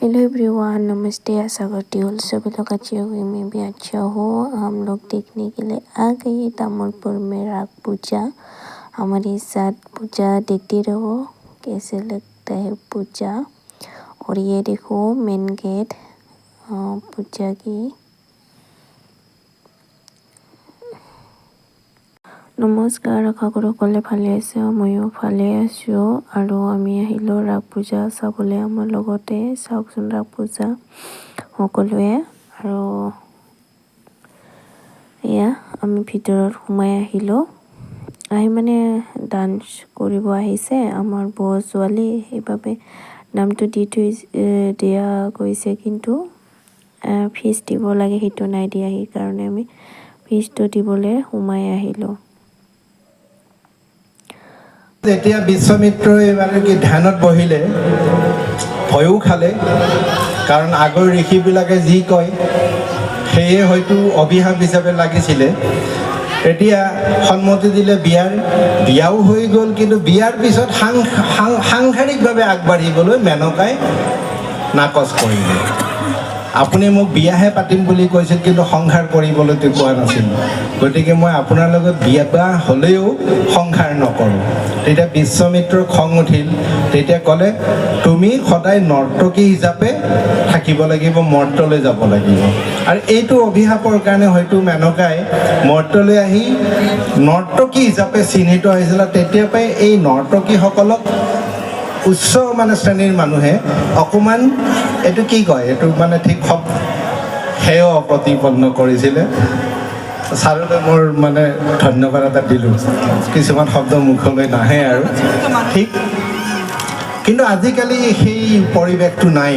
Hello everyone, नमस्ते। आशा करती हूँ सभी लोग अच्छे होंगे, मैं भी अच्छा हूँ। हम लोग देखने के लिए आ गए तामुलपुर में राग पूजा। हमारे साथ पूजा देखते रहो कैसे लगता है पूजा। और ये देखो मेन गेट पूजा की। নমস্কাৰ, আশা কৰোঁ সকলোৱে ভালে আছে। ময়ো ভালে আছোঁ আৰু আমি আহিলোঁ ৰাগ পূজা চাবলৈ আমাৰ লগতে। চাওকচোন ৰাগ পূজা সকলোৱে। আৰু এয়া আমি ভিতৰত সোমাই আহিলোঁ। আহি মানে ডান্স কৰিব আহিছে আমাৰ বৌ ছোৱালী, সেইবাবে নামটো দিয়া গৈছে, কিন্তু ফিজ দিব লাগে সেইটো নাই দিয়া, সেইকাৰণে আমি ফিজটো দিবলৈ সোমাই আহিলোঁ। যেতিয়া বিশ্বমিত্ৰই মানে কি ধ্যানত বহিলে ভয়ো খালে, কাৰণ আগৰ ঋষিবিলাকে যি কয় সেয়ে হয়তো অভিশাপ হিচাপে লাগিছিলে। এতিয়া সন্মতি দিলে বিয়াও হৈ গ'ল, কিন্তু বিয়াৰ পিছত সাংসাৰিকভাৱে আগবাঢ়িবলৈ মেনকাই নাকচ কৰিলে। আপুনি মোক বিয়াহে পাতিম বুলি কৈছিল, কিন্তু সংসাৰ কৰিবলৈতো কোৱা নাছিল। গতিকে মই আপোনাৰ লগত বিয়া হ'লেও সংসাৰ নকৰোঁ। তেতিয়া বিশ্বমিত্ৰৰ খং উঠিল। তেতিয়া ক'লে, তুমি সদায় নৰ্তকী হিচাপে থাকিব লাগিব, মৰ্তলৈ যাব লাগিব। আৰু এইটো অভিশাপৰ কাৰণে হয়তো মেনকাই মৰ্তলৈ আহি নৰ্তকী হিচাপে চিহ্নিত হৈছিল। তেতিয়াৰ পৰাই এই নৰ্তকীসকলক উচ্চ মানে শ্ৰেণীৰ মানুহে অকণমান এইটো কি কয়, এইটো মানে ঠিক হেয় প্ৰতিপন্ন কৰিছিলে। ছাৰলৈ মোৰ মানে ধন্যবাদ এটা দিলোঁ। কিছুমান শব্দ মুখলৈ নাহে আৰু ঠিক, কিন্তু আজিকালি সেই পৰিৱেশটো নাই।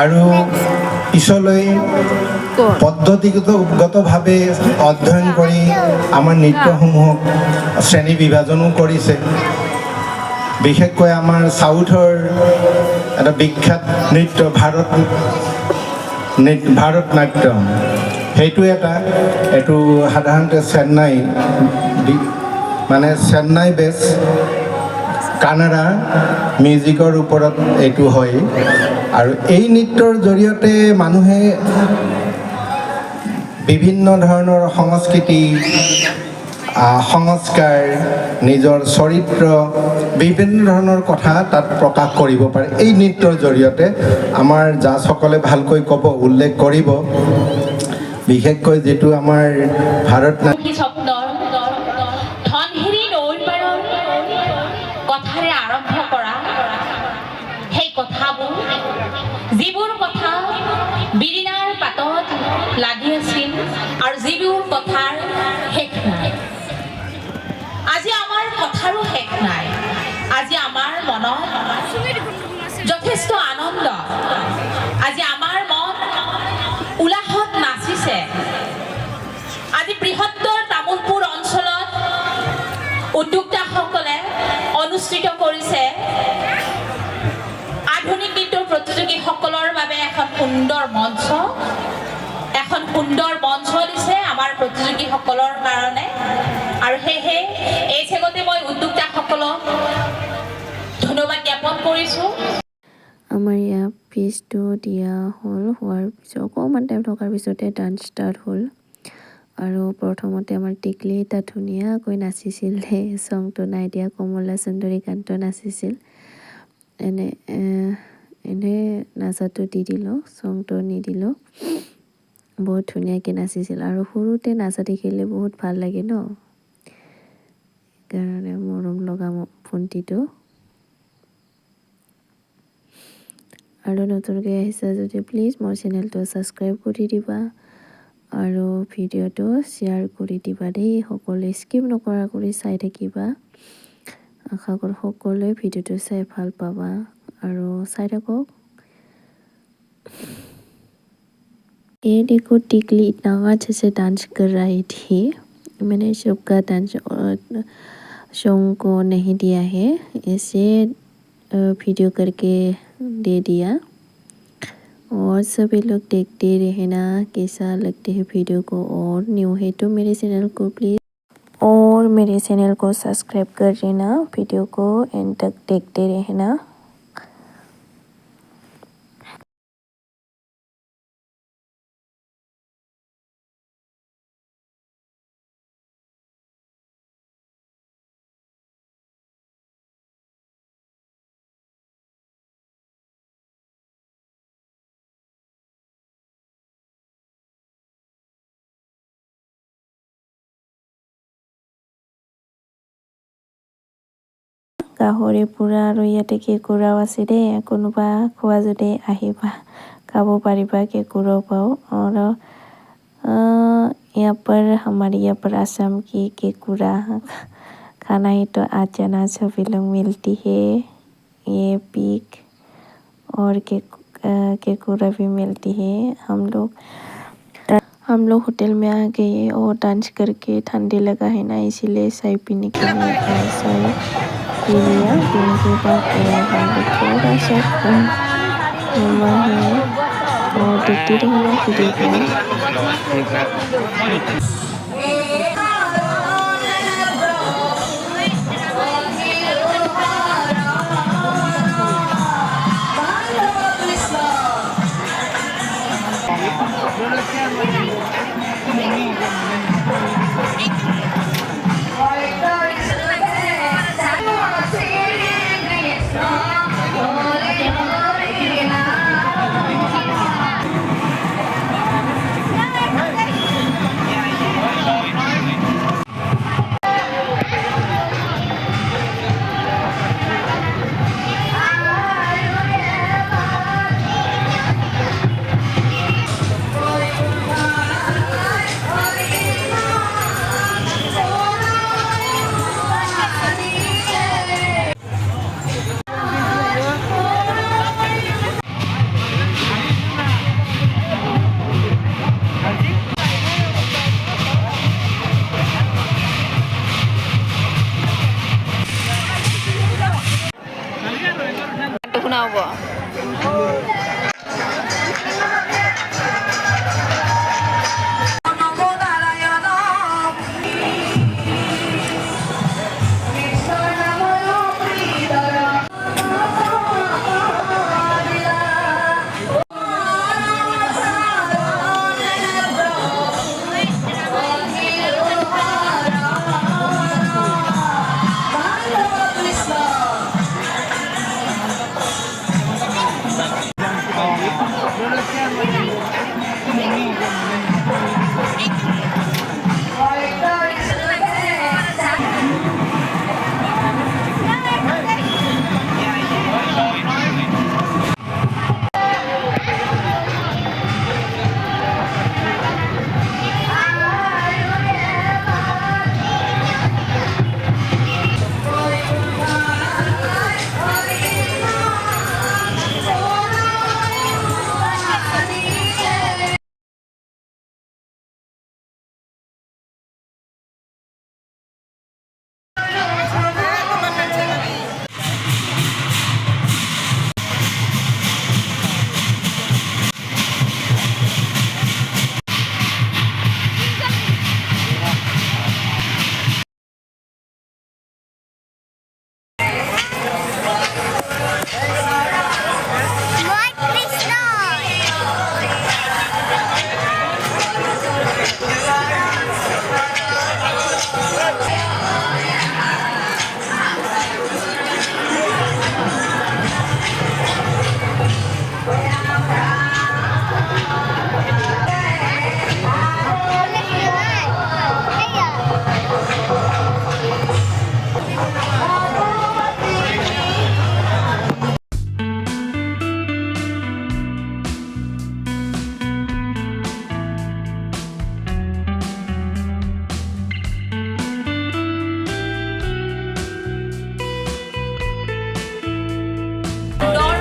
আৰু পিছলৈ পদ্ধতিগতভাৱে অধ্যয়ন কৰি আমাৰ নৃত্যসমূহক শ্ৰেণী বিভাজনো কৰিছে। বিশেষকৈ আমাৰ চাউথৰ এটা বিখ্যাত নৃত্য ভাৰত নাট্যম, সেইটো এইটো সাধাৰণতে চেন্নাই বেছ কানাডা মিউজিকৰ ওপৰত এইটো হয়। আৰু এই নৃত্যৰ জৰিয়তে মানুহে বিভিন্ন ধৰণৰ সংস্কৃতি, সংস্কাৰ, নিজৰ চৰিত্ৰ, বিভিন্ন ধৰণৰ কথা তাত প্ৰকাশ কৰিব পাৰে এই নৃত্যৰ জৰিয়তে। আমাৰ জাজসকলে ভালকৈ ক'ব, উল্লেখ কৰিব, বিশেষকৈ যিটো আমাৰ ভাৰত কথাৰে আৰম্ভ কৰা সেই কথাবোৰ, যিবোৰ কথা বিৰিণাৰ পাতত লাগি আছিল আৰু যিবোৰ কথাৰ শেষ নাই। আজি আমাৰ কথাৰো শেষ নাই। আজি আমাৰ মনত যথেষ্ট আনন্দ। আজি আমাৰ মন উলাহত নাচিছে। আজি বৃহত্তৰ তামুলপুৰ অঞ্চলত উদ্যোক্তাসকলে অনুষ্ঠিত কৰিছে আধুনিক নৃত্যৰ প্ৰতিযোগীসকলৰ বাবে এখন সুন্দৰ মঞ্চ দিছে আমাৰ প্ৰতিযোগীসকলৰ কাৰণে। আৰু সেয়েহে এই চেগতে মই উদ্যোক্তাসকলক ধন্যবাদ জ্ঞাপন কৰিছোঁ। আমাৰ ইয়াত ফিজটো দিয়া হোৱাৰ পিছত অকণমান টাইম থকাৰ পিছতে ডান্স ষ্টাৰ্ট হ'ল। আৰু প্ৰথমতে আমাৰ টিকলি এটা ধুনীয়াকৈ নাচিছিল। চংটো নাই দিয়া, কমলা সুন্দৰী গানটো নাচিছিল। এনে নাচাটো দি দিলোঁ, চংটো নিদিলোঁ। বহুত ধুনীয়াকৈ নাচিছিল আৰু সৰুতে নাচা দেখিলে বহুত ভাল লাগে ন, সেইকাৰণে মৰম লগা ভণ্টিটো। আৰু নতুনকৈ আহিছা যদি প্লিজ মোৰ চেনেলটো ছাবস্ক্ৰাইব কৰি দিবা আৰু ভিডিঅ'টো শ্বেয়াৰ কৰি দিবা দেই। সকলোৱে স্কিপ নকৰা কৰি চাই থাকিবা। আশা কৰোঁ সকলোৱে ভিডিঅ'টো চাই ভাল পাবা আৰু চাই থাকক। ये देखो टिकली इतना अच्छे से डांस कर रही थी। मैंने सबका डांस सॉन्ग को नहीं दिया है, ऐसे वीडियो करके दे दिया। और सभी लोग देखते रहना कैसा लगते है वीडियो को। और न्यू है तो मेरे चैनल को प्लीज़ सब्सक्राइब कर देना। वीडियो को एंड तक देखते रहना। গাহৰি পোৰা আৰু ইয়াতে কেঁকুৰাও আছে দেই কোনোবা খোৱা যদি আহিবা খাব পাৰিবা केकुरो पाओ और यहाँ पर हमारे यहाँ पर असम की केकुरा खाना ही तो आज जाना सभी लोग मिलती है ये पीक और केकुरा भी मिलती है हम लोग होटल में आ गए और डांस करके ठंडी लगा है ना इसीलिए चाय पीने के लिए चाय पी लिया पीने के बाद हम लोग थोड़ा सा घूमा है और देखते रहना वीडियो को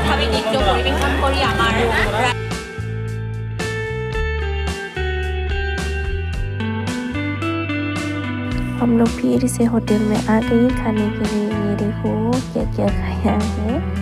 সুন্দৰভাৱে নৃত্য পৰিৱেশন কৰি আমাৰ हम लोग फिर से होटल में आ गए खाने के लिए ये देखो क्या क्या खाया है